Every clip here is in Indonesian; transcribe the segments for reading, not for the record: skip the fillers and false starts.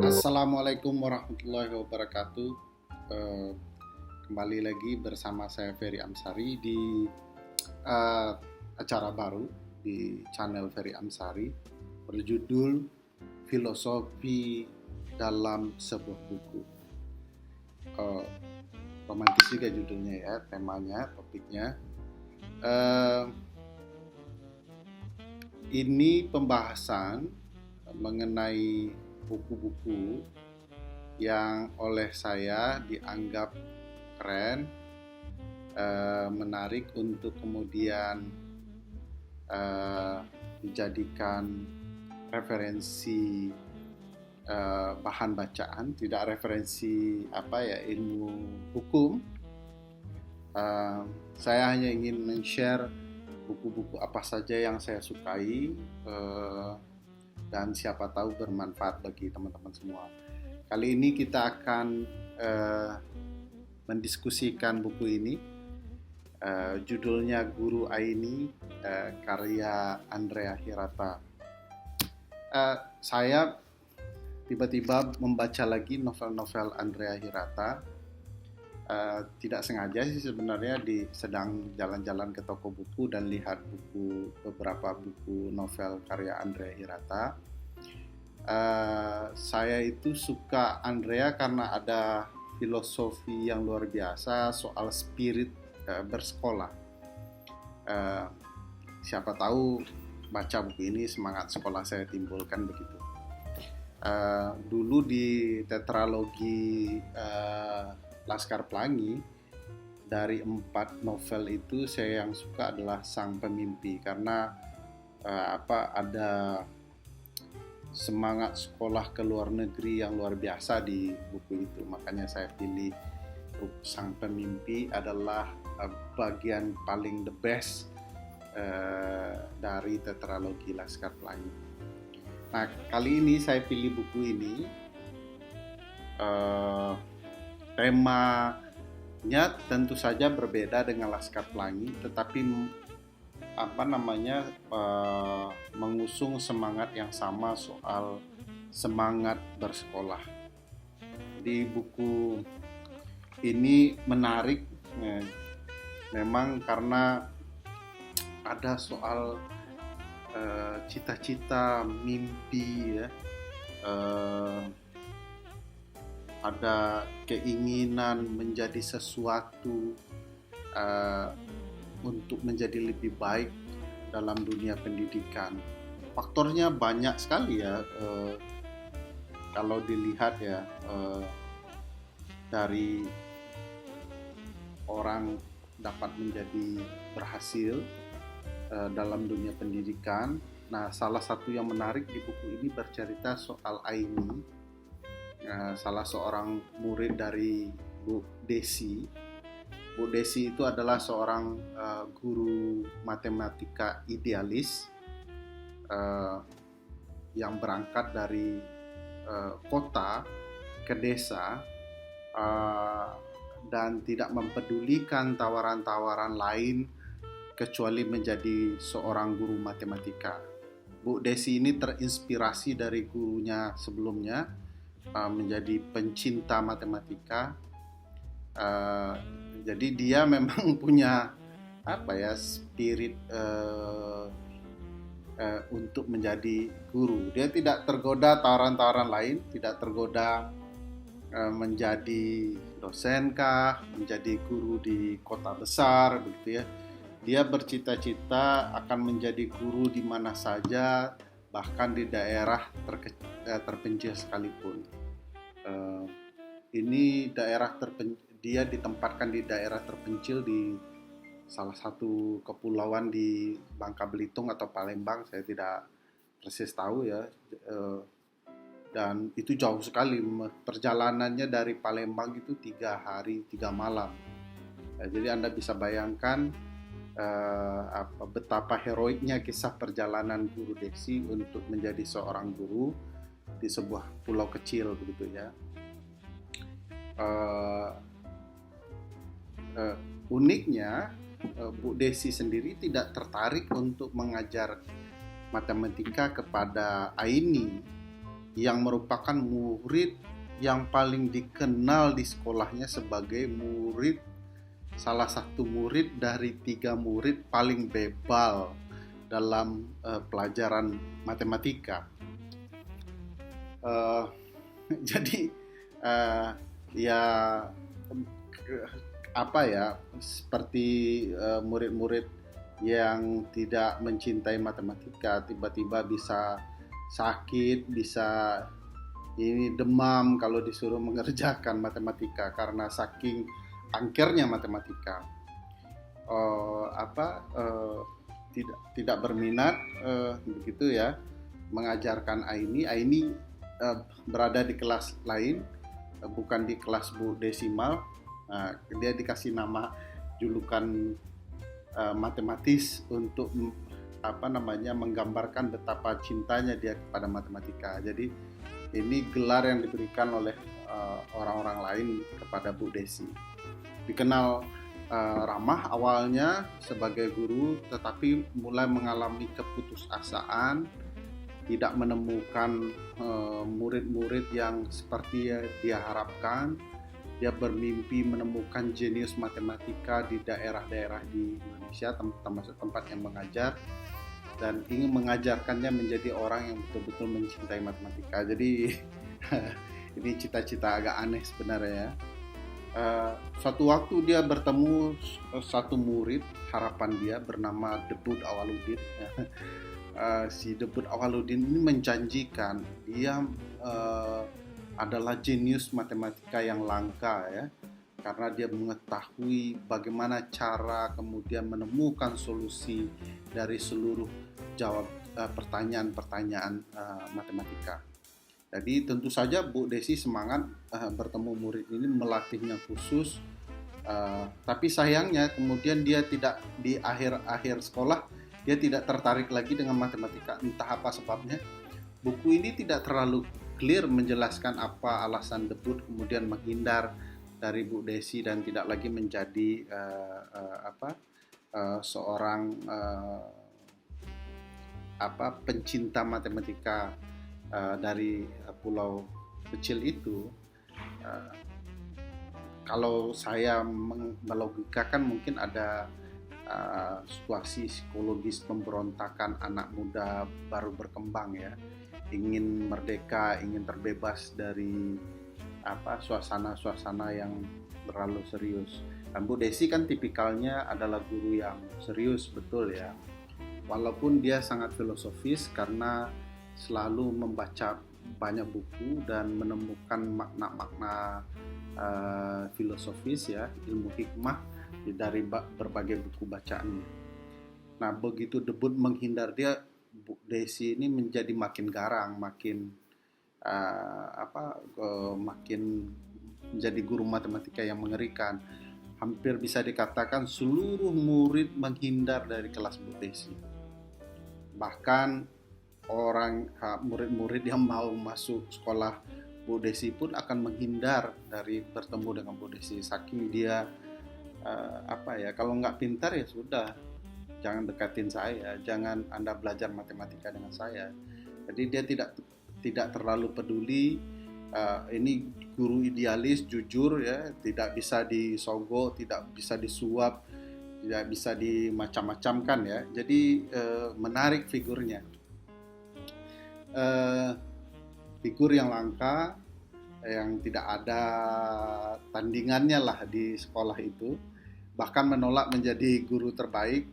Assalamualaikum warahmatullahi wabarakatuh. Eh, Kembali lagi bersama saya Ferry Amsari di eh, acara baru di channel Ferry Amsari berjudul Filosofi dalam Sebuah Buku. Eh, Romantis juga judulnya ya, temanya, topiknya. Eh, ini pembahasan mengenai buku-buku yang oleh saya dianggap keren, menarik untuk kemudian dijadikan referensi bahan bacaan, tidak referensi ilmu hukum. Saya hanya ingin men-share buku-buku apa saja yang saya sukai, dan siapa tahu bermanfaat bagi teman-teman semua. Kali ini kita akan mendiskusikan buku ini. Judulnya Guru Aini, karya Andrea Hirata. Saya tiba-tiba membaca lagi novel-novel Andrea Hirata. Tidak sengaja sih sebenarnya, sedang jalan-jalan ke toko buku dan lihat beberapa buku novel karya Andrea Hirata. Saya itu suka Andrea karena ada filosofi yang luar biasa soal spirit bersekolah. Siapa tahu baca buku ini semangat sekolah saya timbulkan begitu. Dulu di tetralogi Laskar Pelangi, dari 4 novel itu saya yang suka adalah Sang Pemimpi karena ada semangat sekolah ke luar negeri yang luar biasa di buku itu. Makanya saya pilih Sang Pemimpi adalah bagian paling the best dari tetralogi Laskar Pelangi. Nah, kali ini saya pilih buku ini. Temanya tentu saja berbeda dengan Laskar Pelangi, tetapi mengusung semangat yang sama soal semangat bersekolah. Di buku ini menarik, memang karena ada soal cita-cita, mimpi, ya. Ada keinginan menjadi sesuatu, untuk menjadi lebih baik dalam dunia pendidikan. Faktornya banyak sekali ya, kalau dilihat ya, dari orang dapat menjadi berhasil dalam dunia pendidikan. Nah, salah satu yang menarik di buku ini bercerita soal Aini, salah seorang murid dari Bu Desi. Bu Desi itu adalah seorang guru matematika idealis yang berangkat dari kota ke desa, dan tidak mempedulikan tawaran-tawaran lain kecuali menjadi seorang guru matematika. Bu Desi ini terinspirasi dari gurunya sebelumnya, menjadi pencinta matematika. Jadi dia memang punya spirit untuk menjadi guru. Dia tidak tergoda tawaran-tawaran lain, tidak tergoda menjadi dosen kah, menjadi guru di kota besar begitu ya. Dia bercita-cita akan menjadi guru di mana saja, bahkan di daerah terpencil sekalipun. Ini dia ditempatkan di daerah terpencil di salah satu kepulauan di Bangka Belitung atau Palembang, saya tidak persis tahu ya. Dan itu jauh sekali, perjalanannya dari Palembang itu 3 hari 3 malam. Jadi Anda bisa bayangkan betapa heroiknya kisah perjalanan guru Desi untuk menjadi seorang guru di sebuah pulau kecil begitu ya. uniknya Bu Desi sendiri tidak tertarik untuk mengajar matematika kepada Aini yang merupakan murid yang paling dikenal di sekolahnya sebagai salah satu murid dari 3 murid paling bebal dalam pelajaran matematika. Jadi ya apa ya, seperti murid-murid yang tidak mencintai matematika tiba-tiba bisa sakit, bisa ini demam kalau disuruh mengerjakan matematika karena saking angkernya matematika. Tidak berminat begitu ya mengajarkan Aini. Aini berada di kelas lain, bukan di kelas Bu Desimal. Dia dikasih nama julukan matematis untuk menggambarkan betapa cintanya dia kepada matematika. Jadi ini gelar yang diberikan oleh orang-orang lain kepada Bu Desi. Dikenal ramah awalnya sebagai guru, tetapi mulai mengalami keputusasaan, tidak menemukan murid-murid yang seperti dia harapkan. Dia bermimpi menemukan jenius matematika di daerah-daerah di Indonesia, termasuk tempat yang mengajar, dan ingin mengajarkannya menjadi orang yang betul-betul mencintai matematika. Jadi ini cita-cita agak aneh sebenarnya ya. Suatu waktu dia bertemu satu murid harapan dia bernama Debut Awaludin. Si Debut Awaludin ini menjanjikan dia adalah jenius matematika yang langka ya, karena dia mengetahui bagaimana cara kemudian menemukan solusi dari seluruh pertanyaan-pertanyaan matematika. Jadi tentu saja Bu Desi semangat bertemu murid ini, melatihnya khusus. Tapi sayangnya kemudian dia tidak, di akhir sekolah dia tidak tertarik lagi dengan matematika, entah apa sebabnya. Buku ini tidak terlalu clear menjelaskan apa alasan Debut kemudian menghindar dari Bu Desi dan tidak lagi menjadi seorang pencinta matematika dari pulau kecil itu. Kalau saya melogikakan mungkin ada situasi psikologis pemberontakan anak muda baru berkembang ya, ingin merdeka, ingin terbebas dari suasana-suasana yang terlalu serius. Dan Bu Desi kan tipikalnya adalah guru yang serius betul ya, walaupun dia sangat filosofis karena selalu membaca banyak buku dan menemukan makna-makna filosofis ya, ilmu hikmah dari berbagai buku bacaannya. Nah, begitu Debut menghindar dia, Bu Desi ini menjadi makin garang, makin menjadi guru matematika yang mengerikan. Hampir bisa dikatakan seluruh murid menghindar dari kelas Bu Desi. Bahkan murid-murid yang mau masuk sekolah Bu Desi pun akan menghindar dari bertemu dengan Bu Desi, saking dia kalau nggak pintar ya sudah, jangan dekatin saya, jangan Anda belajar matematika dengan saya. Jadi dia tidak terlalu peduli. Ini guru idealis, jujur ya, tidak bisa disogok, tidak bisa disuap, tidak bisa dimacam-macamkan ya. Jadi menarik figurnya, figur yang langka, yang tidak ada tandingannya lah di sekolah itu. Bahkan menolak menjadi guru terbaik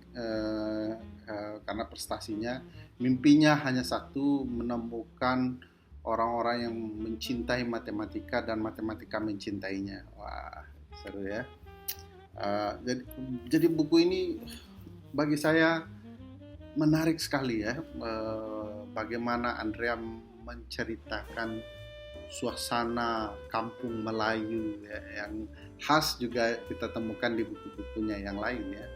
karena prestasinya. Mimpinya hanya satu, menemukan orang-orang yang mencintai matematika dan matematika mencintainya. Wah, seru ya. Jadi buku ini bagi saya menarik sekali ya. Bagaimana Andrea menceritakan suasana kampung Melayu ya, yang khas juga kita temukan di buku-bukunya yang lain ya.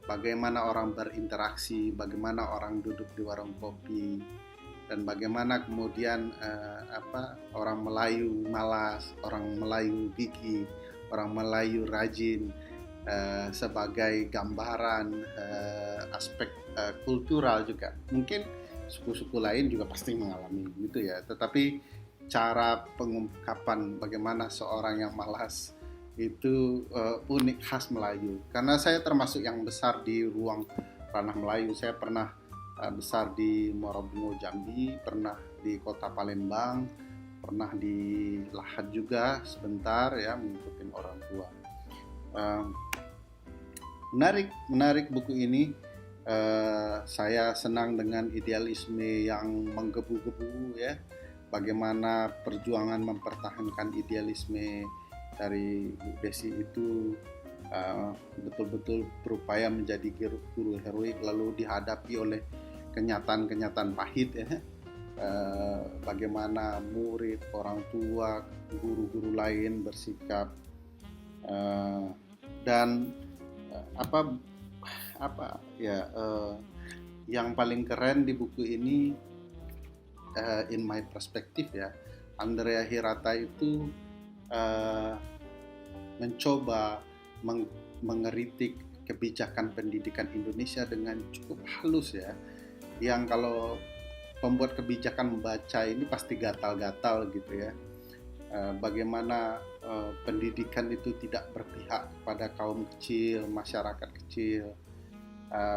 Bagaimana orang berinteraksi, bagaimana orang duduk di warung kopi, dan bagaimana kemudian orang Melayu malas, orang Melayu gigih, orang Melayu rajin, sebagai gambaran aspek kultural juga. Mungkin suku-suku lain juga pasti mengalami gitu ya, tetapi cara pengungkapan bagaimana seorang yang malas itu unik khas Melayu. Karena saya termasuk yang besar di ruang ranah Melayu. Saya pernah besar di Muara Bungo Jambi, pernah di Kota Palembang, pernah di Lahat juga sebentar ya, mengikuti orang tua. Menarik buku ini. Saya senang dengan idealisme yang menggebu-gebu ya. Bagaimana perjuangan mempertahankan idealisme dari Bu Desi itu betul-betul berupaya menjadi guru heroik, lalu dihadapi oleh kenyataan-kenyataan pahit ya. Bagaimana murid, orang tua, guru-guru lain bersikap dan yang paling keren di buku ini in my perspective ya, Andrea Hirata itu mencoba mengeritik kebijakan pendidikan Indonesia dengan cukup halus ya, yang kalau pembuat kebijakan membaca ini pasti gatal-gatal gitu ya. Bagaimana pendidikan itu tidak berpihak pada kaum kecil, masyarakat kecil.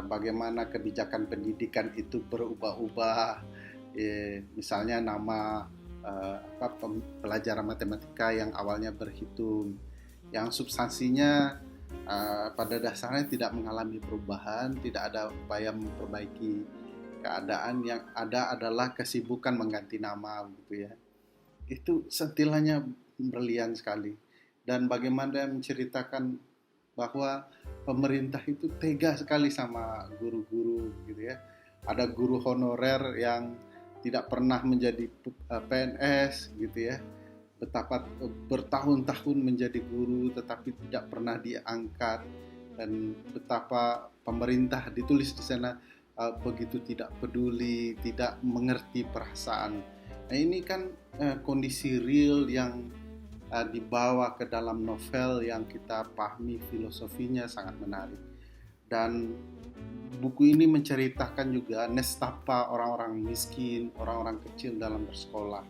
Bagaimana kebijakan pendidikan itu berubah-ubah. Misalnya nama pelajaran matematika yang awalnya berhitung, yang substansinya pada dasarnya tidak mengalami perubahan, tidak ada upaya memperbaiki keadaan, yang ada adalah kesibukan mengganti nama gitu ya. Itu sentilannya brilian sekali, dan bagaimana menceritakan bahwa pemerintah itu tega sekali sama guru-guru gitu ya. Ada guru honorer yang tidak pernah menjadi PNS gitu ya, betapa bertahun-tahun menjadi guru tetapi tidak pernah diangkat, dan betapa pemerintah ditulis di sana begitu tidak peduli, tidak mengerti perasaan. Nah ini kan kondisi real yang dibawa ke dalam novel yang kita pahami filosofinya sangat menarik. Dan buku ini menceritakan juga nestapa orang-orang miskin, orang-orang kecil dalam bersekolah.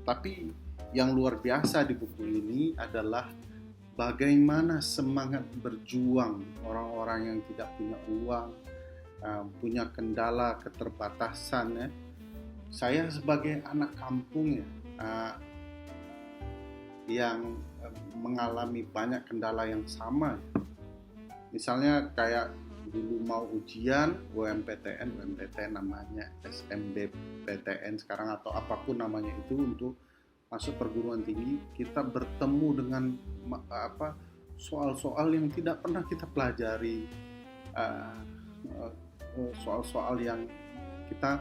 Tapi yang luar biasa di buku ini adalah bagaimana semangat berjuang orang-orang yang tidak punya uang, punya kendala keterbatasan ya. Saya sebagai anak kampung ya, yang mengalami banyak kendala yang sama. Misalnya kayak dulu mau ujian UMPTN namanya, SMBPTN sekarang atau apapun namanya itu, untuk masuk perguruan tinggi, kita bertemu dengan soal-soal yang tidak pernah kita pelajari, soal-soal yang kita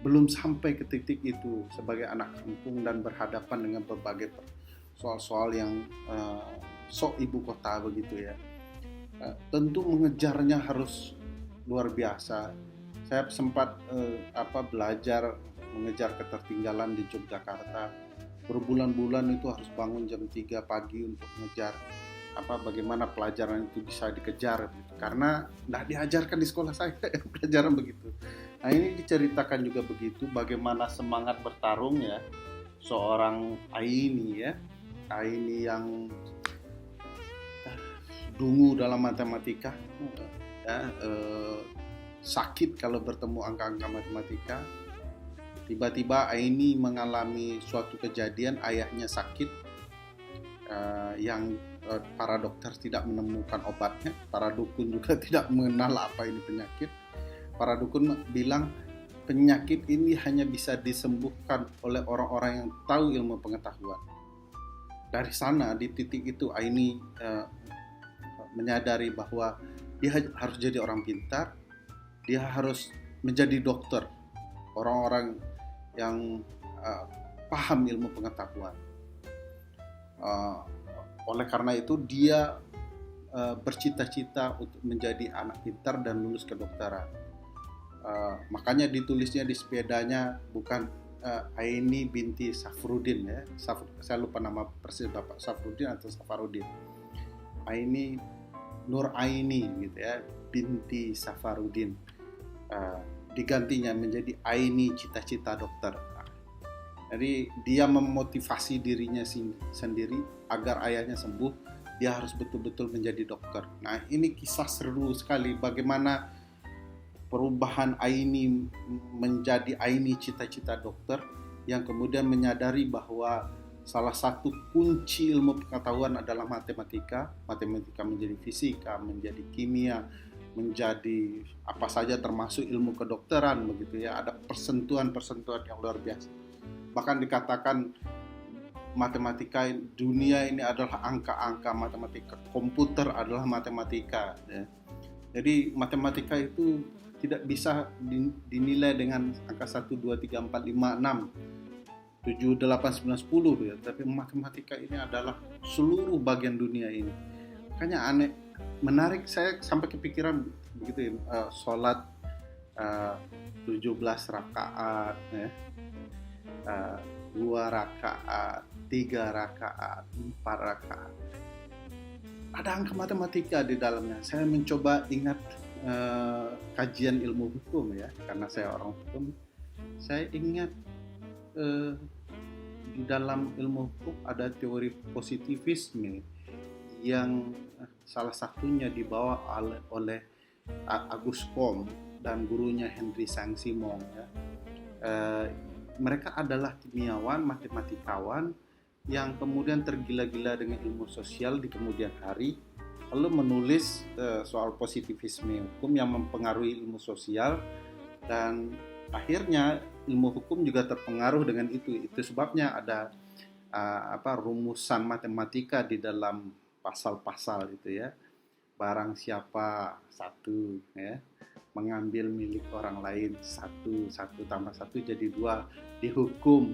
belum sampai ke titik itu sebagai anak kampung dan berhadapan dengan berbagai soal-soal yang sok ibu kota begitu ya. Tentu mengejarnya harus luar biasa. Saya sempat belajar mengejar ketertinggalan di Yogyakarta. Berbulan-bulan itu harus bangun jam 3 pagi untuk mengejar bagaimana pelajaran itu bisa dikejar gitu. Karena tidak diajarkan di sekolah saya pelajaran begitu. Nah ini diceritakan juga begitu, bagaimana semangat bertarung ya seorang Aini ya, Aini yang dungu dalam matematika ya, sakit kalau bertemu angka-angka matematika. Tiba-tiba Aini mengalami suatu kejadian, ayahnya sakit yang para dokter tidak menemukan obatnya, para dukun juga tidak mengenal apa ini penyakit. Para dukun bilang penyakit ini hanya bisa disembuhkan oleh orang-orang yang tahu ilmu pengetahuan. Dari sana, di titik itu Aini menyadari bahwa dia harus jadi orang pintar, dia harus menjadi dokter, orang-orang yang paham ilmu pengetahuan. Oleh karena itu dia bercita-cita untuk menjadi anak pintar dan lulus kedokteran. Makanya ditulisnya di sepedanya bukan Aini binti Safrudin ya. Saya lupa nama persis Bapak Safrudin atau Safarudin. Aini Nur Aini gitu ya, binti Safarudin. Digantinya menjadi Aini cita-cita dokter. Jadi dia memotivasi dirinya sendiri agar ayahnya sembuh, dia harus betul-betul menjadi dokter. Nah, ini kisah seru sekali bagaimana perubahan Aini menjadi Aini cita-cita dokter yang kemudian menyadari bahwa salah satu kunci ilmu pengetahuan adalah matematika. Matematika menjadi fisika, menjadi kimia, menjadi apa saja termasuk ilmu kedokteran begitu ya. Ada persentuhan-persentuhan yang luar biasa. Bahkan dikatakan matematika dunia ini adalah angka-angka, matematika komputer adalah matematika ya. Jadi matematika itu tidak bisa dinilai dengan angka 1, 2, 3, 4, 5, 6 7, 8, 9, 10 ya. Tapi matematika ini adalah seluruh bagian dunia ini. Makanya aneh, menarik, saya sampai kepikiran begitu ya, sholat 17 rakaat ya, 2 rakaat, 3 rakaat, 4 rakaat. Ada angka matematika di dalamnya. Saya mencoba ingat kajian ilmu hukum ya, karena saya orang hukum. Saya ingat di dalam ilmu hukum ada teori positivisme yang salah satunya dibawa oleh Auguste Comte dan gurunya Henry Saint-Simon ya. Mereka adalah kimiawan, matematikawan yang kemudian tergila-gila dengan ilmu sosial di kemudian hari, lalu menulis soal positivisme hukum yang mempengaruhi ilmu sosial, dan akhirnya ilmu hukum juga terpengaruh dengan itu. Itu sebabnya ada rumusan matematika di dalam pasal-pasal itu ya. Barang siapa satu ya, mengambil milik orang lain, 1 tambah 1 jadi 2, dihukum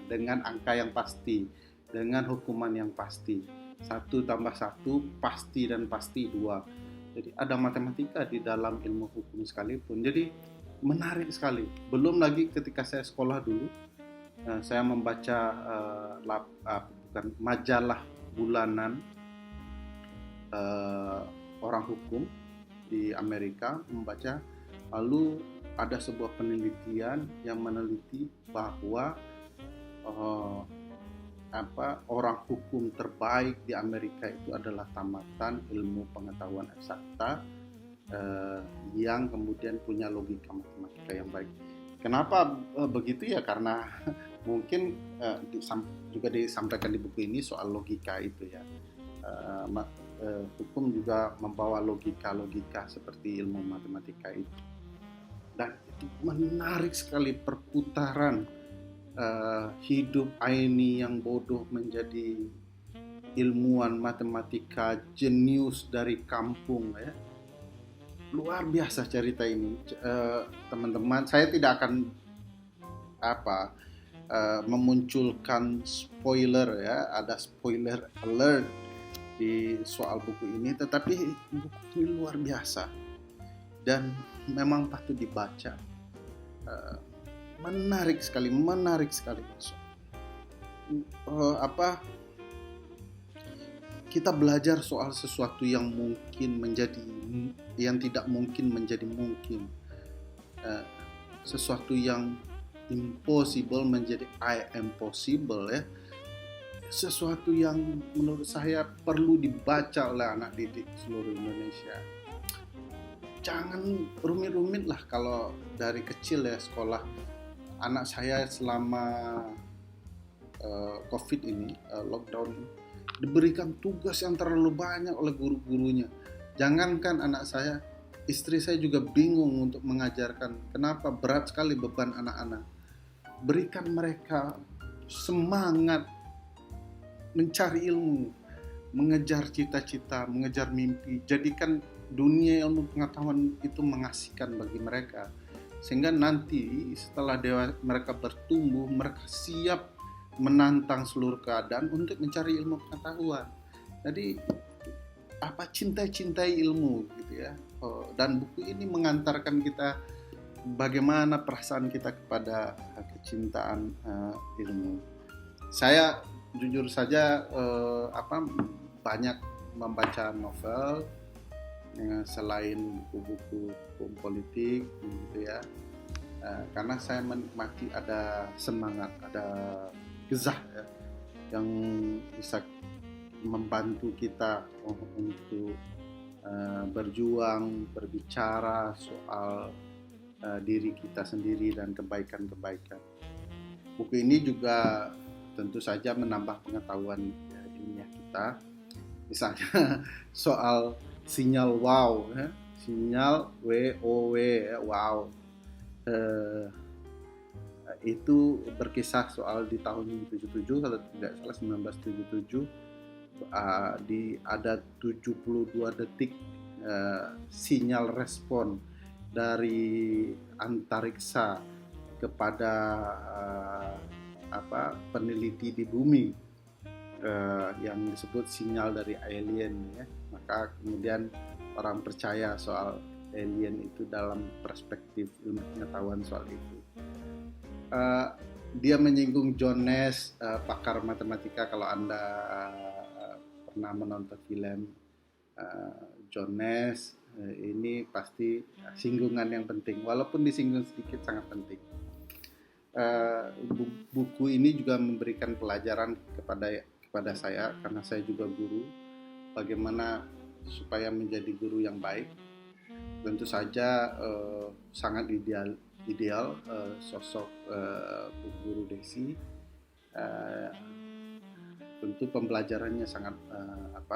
dengan angka yang pasti, dengan hukuman yang pasti. 1 tambah 1 pasti dan pasti 2. Jadi ada matematika di dalam ilmu hukum sekalipun. Jadi menarik sekali. Belum lagi ketika saya sekolah dulu, saya membaca majalah bulanan orang hukum di Amerika, membaca, lalu ada sebuah penelitian yang meneliti bahwa orang hukum terbaik di Amerika itu adalah tamatan ilmu pengetahuan eksakta yang kemudian punya logika matematika yang baik. Kenapa begitu ya? Karena mungkin juga disampaikan di buku ini soal logika itu ya. Hukum juga membawa logika seperti ilmu matematika itu, dan itu menarik sekali perputaran hidup Aini yang bodoh menjadi ilmuwan matematika jenius dari kampung ya. Luar biasa cerita ini, teman-teman. Saya tidak akan memunculkan spoiler ya, ada spoiler alert di soal buku ini, tetapi buku ini luar biasa dan memang patut dibaca. Menarik sekali. Kita belajar soal sesuatu yang tidak mungkin menjadi mungkin, sesuatu yang impossible menjadi I am possible ya. Sesuatu yang menurut saya perlu dibaca oleh anak didik seluruh Indonesia. Jangan rumit-rumit lah kalau dari kecil ya sekolah. Anak saya selama COVID ini, lockdown ini, diberikan tugas yang terlalu banyak oleh guru-gurunya. Jangankan anak saya, istri saya juga bingung untuk mengajarkan. Kenapa berat sekali beban anak-anak. Berikan mereka semangat mencari ilmu, mengejar cita-cita, mengejar mimpi. Jadikan dunia ilmu pengetahuan itu mengasihkan bagi mereka, sehingga nanti setelah mereka bertumbuh, mereka siap menantang seluruh keadaan untuk mencari ilmu pengetahuan. Jadi cintai ilmu gitu ya. Dan buku ini mengantarkan kita bagaimana perasaan kita kepada kecintaan ilmu. Saya jujur saja banyak membaca novel, selain buku-buku hukum politik gitu ya. Karena saya menikmati ada semangat, ada gezah ya, yang bisa membantu kita untuk berjuang, berbicara soal diri kita sendiri dan kebaikan-kebaikan. Buku ini juga tentu saja menambah pengetahuan ilmiah kita. Misalnya soal sinyal wow, sinyal WOW, wow. Itu berkisah soal di tahun 77 kalau tidak salah 1977 ada 72 detik sinyal respon dari antariksa kepada peneliti di bumi yang disebut sinyal dari alien ya. Maka kemudian orang percaya soal alien itu dalam perspektif ilmu pengetahuan soal itu. Dia menyinggung John Nash, pakar matematika. Kalau Anda pernah menonton film John Nash, ini pasti singgungan yang penting, walaupun disinggung sedikit sangat penting. Buku ini juga memberikan pelajaran kepada saya, karena saya juga guru, bagaimana supaya menjadi guru yang baik. Tentu saja sangat ideal sosok Bu Guru Desi. Tentu pembelajarannya sangat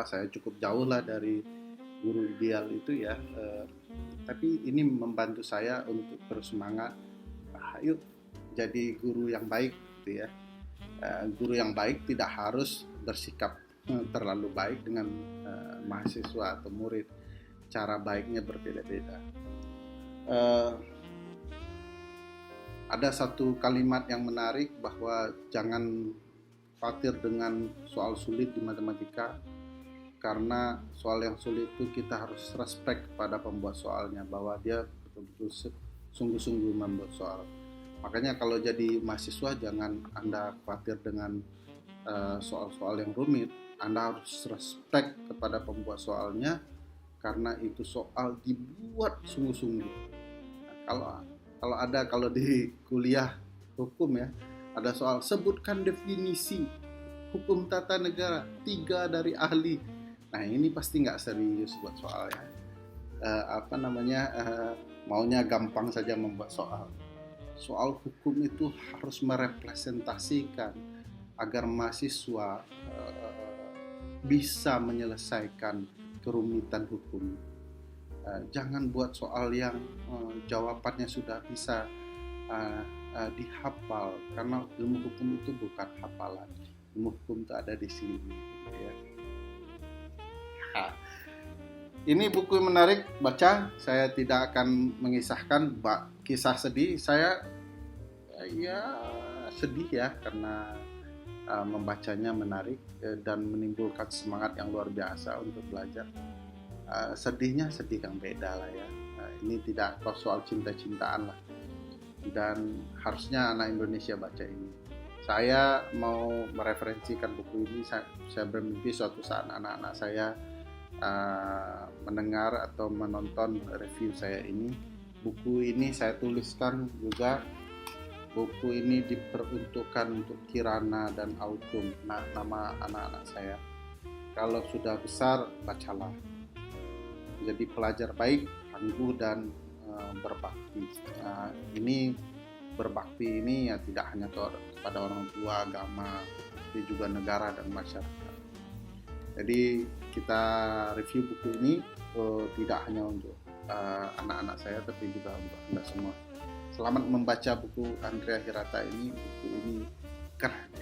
saya cukup jauh lah dari guru ideal itu ya, tapi ini membantu saya untuk terus semangat. Yuk jadi guru yang baik gitu ya. Guru yang baik tidak harus bersikap terlalu baik dengan mahasiswa atau murid. Cara baiknya berbeda-beda. Ada satu kalimat yang menarik bahwa jangan khawatir dengan soal sulit di matematika, karena soal yang sulit itu kita harus respect pada pembuat soalnya, bahwa dia betul-betul sungguh-sungguh membuat soal. Makanya kalau jadi mahasiswa jangan Anda khawatir dengan soal-soal yang rumit. Anda harus respect kepada pembuat soalnya, karena itu soal dibuat sungguh-sungguh. Nah, kalau di kuliah hukum ya, ada soal sebutkan definisi hukum tata negara 3 dari ahli. Nah ini pasti nggak serius buat soal ya. Maunya gampang saja membuat soal. Soal hukum itu harus merepresentasikan agar mahasiswa bisa menyelesaikan kerumitan hukum. Jangan buat soal yang jawabannya sudah bisa dihafal, karena ilmu hukum itu bukan hafalan. Ilmu hukum itu ada di sini gitu ya. Ini buku menarik, baca. Saya tidak akan mengisahkan kisah sedih. Saya sedih ya, karena membacanya menarik dan menimbulkan semangat yang luar biasa untuk belajar. Sedihnya sedih yang beda lah ya. Ini tidak soal cinta-cintaan lah, dan harusnya anak Indonesia baca ini. Saya mau mereferensikan buku ini. Saya bermimpi suatu saat anak-anak saya mendengar atau menonton review saya ini. Buku ini saya tuliskan juga. Buku ini diperuntukkan untuk Kirana dan Autum, nama anak-anak saya. Kalau sudah besar, bacalah. Jadi pelajar baik, tangguh, dan berbakti. Ini berbakti ini ya tidak hanya kepada orang tua, agama, tapi juga negara dan masyarakat. Jadi kita review buku ini tidak hanya untuk anak-anak saya, tapi juga untuk Anda semua. Selamat membaca buku Andrea Hirata ini. Buku ini keren.